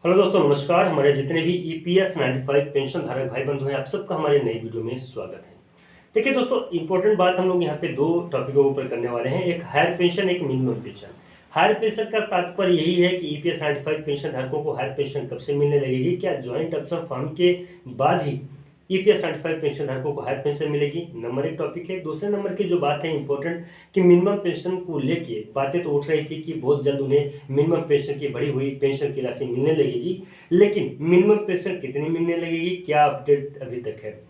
Hello दोस्तों, नमस्कार। हमारे जितने भी ईपीएस 95 पेंशन धारक भाई बंधु हैं, आप सबका हमारे नई वीडियो में स्वागत है। देखिए दोस्तों, इंपॉर्टेंट बात हम लोग यहाँ पे दो टॉपिकों के ऊपर करने वाले हैं, एक हायर पेंशन, एक मिनिमम पेंशन। हायर पेंशन का तात्पर्य यही है कि ईपीएस 95 पेंशन धारकों को हायर पेंशन कब से मिलने लगेगी, क्या ज्वाइंट अप्सन फॉर्म के बाद ही ईपीएस 95 पेंशन धारकों को हायर पेंशन मिलेगी। नंबर एक टॉपिक है। दूसरे नंबर की जो बात है इंपॉर्टेंट, कि मिनिमम पेंशन को लेके बातें तो उठ रही थी कि बहुत जल्द उन्हें मिनिमम पेंशन की बढ़ी हुई पेंशन की राशि मिलने लगेगी, लेकिन मिनिमम पेंशन कितनी मिलने लगेगी, क्या अपडेट अभी तक है।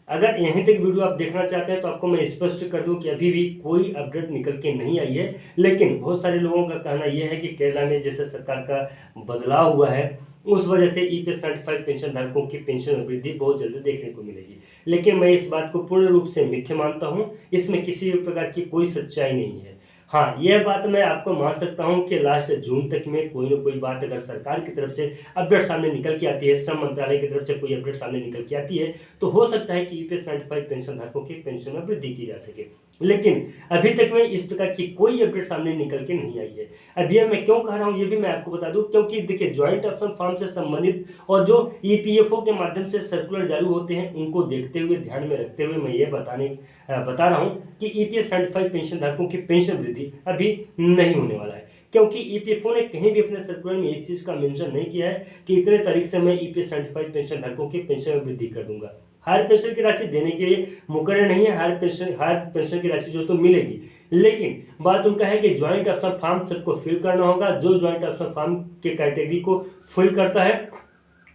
अगर यहीं तक वीडियो आप देखना चाहते हैं तो आपको मैं स्पष्ट कर दूं कि अभी भी कोई अपडेट निकल के नहीं आई है, लेकिन बहुत सारे लोगों का कहना यह है कि केरला में जैसे सरकार का बदलाव हुआ है, उस वजह से ईपीएस 95 पेंशन धारकों की पेंशन में वृद्धि बहुत जल्द देखने को मिलेगी। लेकिन मैं इस बात को पूर्ण रूप से मिथ्या मानता हूँ, इसमें किसी भी प्रकार की कोई सच्चाई नहीं है। हाँ, यह बात मैं आपको मान सकता हूं कि लास्ट जून तक में कोई ना कोई बात अगर सरकार की तरफ से अपडेट सामने निकल के आती है, श्रम मंत्रालय की तरफ से कोई अपडेट सामने निकल के आती है, तो हो सकता है कि ईपीएस 95 पेंशन धारकों की पेंशन में वृद्धि की जा सके। लेकिन अभी तक में इस प्रकार की कोई अपडेट सामने निकल के नहीं आई है। अब यह मैं क्यों कह रहा हूँ ये भी मैं आपको बता दूं, क्योंकि देखिए ज्वाइंट अप्सन फॉर्म से संबंधित और जो ईपीएफओ के माध्यम से सर्कुलर जारी होते हैं, उनको देखते हुए, ध्यान में रखते हुए मैं ये बता रहा हूँ कि ईपीएस 95 पेंशन धारकों की पेंशन वृद्धि अभी नहीं होने वाला है, क्योंकि ईपीएफओ ने कहीं भी अपने सर्कुलर में इस चीज़ का मेंशन नहीं किया है कि इतने तारीख से मैं ईपीएस 95 पेंशन धारकों की पेंशन में वृद्धि कर दूंगा। हायर पेंशन की राशि देने के लिए मुकर्रर नहीं है, हायर पेंशन की राशि जो तो मिलेगी, लेकिन बात उनका है कि ज्वाइंट अप्सन फॉर्म सबको फिल करना होगा। जो ज्वाइंट अप्सन फॉर्म के कैटेगरी को फिल करता है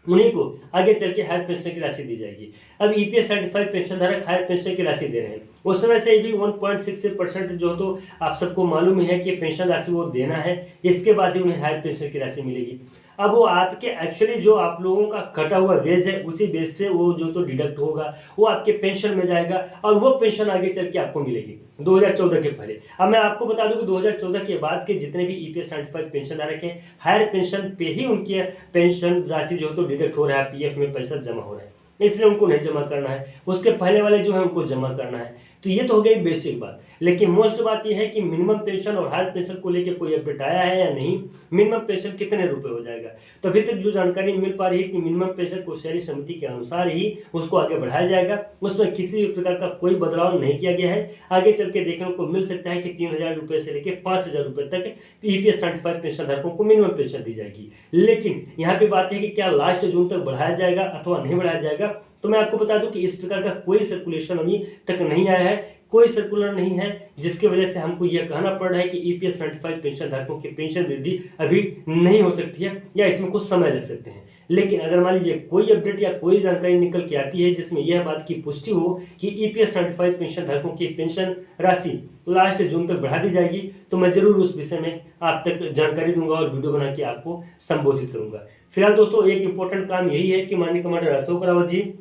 उन्हीं को आगे चल के हायर पेंशन की राशि दी जाएगी। अब ईपीएस 95 पेंशन धारक हायर पेंशन की राशि दे रहे हैं, उस समय से भी 1.66% जो तो आप सबको मालूम ही है कि पेंशन राशि वो देना है, इसके बाद ही उन्हें हायर पेंशन की राशि मिलेगी। अब वो आपके एक्चुअली जो आप लोगों का कटा हुआ वेज है, उसी बेस से वो जो तो डिडक्ट होगा, वो आपके पेंशन में जाएगा और वो पेंशन आगे चल के आपको मिलेगी 2014 के पहले। अब मैं आपको बता दूं कि 2014 के बाद के जितने भी ईपीएस 95 पेंशन धारक हैं, हायर पेंशन पे ही उनकी पेंशन राशि जो तो डिडक्ट हो रहा है, पीएफ में पैसा जमा हो रहा है, इसलिए उनको नहीं जमा करना है, उसके पहले वाले जो है उनको जमा करना है। तो ये तो हो गई बेसिक बात। लेकिन मोस्ट बात यह है कि मिनिमम पेंशन और हायर पेंशन को लेकर कोई अपडेट आया है या नहीं, मिनिमम पेंशन कितने रुपए हो जाएगा। तो अभी तक जो जानकारी मिल पा रही है कि मिनिमम पेंशन को शहरी समिति के अनुसार ही उसको आगे बढ़ाया जाएगा, उसमें किसी भी प्रकार का कोई बदलाव नहीं किया गया है। आगे चल के देखने को मिल सकता है कि 3000 रुपये से लेकर 5000 रुपये तक ईपीएस 95 पेंशन धारकों को मिनिमम पेंशन दी जाएगी। लेकिन यहाँ पे बात है कि क्या लास्ट जून तक बढ़ाया जाएगा अथवा नहीं बढ़ाया जाएगा। तो मैं आपको बता दूं कि इस प्रकार का कोई सर्कुलेशन अभी तक नहीं आया है, कोई सर्कुलर नहीं है, जिसकी वजह से हमको यह कहना पड़ रहा है कि ईपीएस 95 पेंशन धारकों की पेंशन वृद्धि अभी नहीं हो सकती है या इसमें कुछ समय लग सकते हैं। लेकिन अगर मान लीजिए कोई अपडेट या कोई जानकारी निकल के आती है जिसमें यह बात की पुष्टि हो कि ईपीएस 95 पेंशन धारकों की पेंशन राशि लास्ट जून तक बढ़ा दी जाएगी, तो मैं जरूर उस विषय में आप तक जानकारी दूंगा और वीडियो बना के आपको संबोधित करूंगा। फिलहाल दोस्तों, एक इंपॉर्टेंट काम यही है कि माननीय कमांडर अशोक रावत जी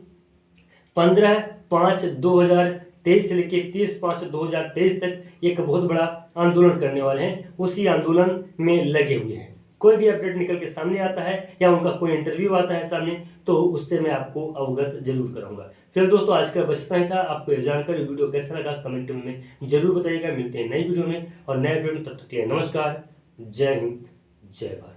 15/5/2023 से लेकर 30/5/2023 तक एक बहुत बड़ा आंदोलन करने वाले हैं, उसी आंदोलन में लगे हुए हैं। कोई भी अपडेट निकल के सामने आता है या उनका कोई इंटरव्यू आता है सामने, तो उससे मैं आपको अवगत जरूर कराऊंगा। फिर दोस्तों, आज का बस इतना ही था। आपको यह जानकारी वीडियो कैसा लगा कमेंट में जरूर बताइएगा। मिलते हैं नई वीडियो में और नए वीडियो में, तब तक के लिए नमस्कार, जय हिंद, जय भारत।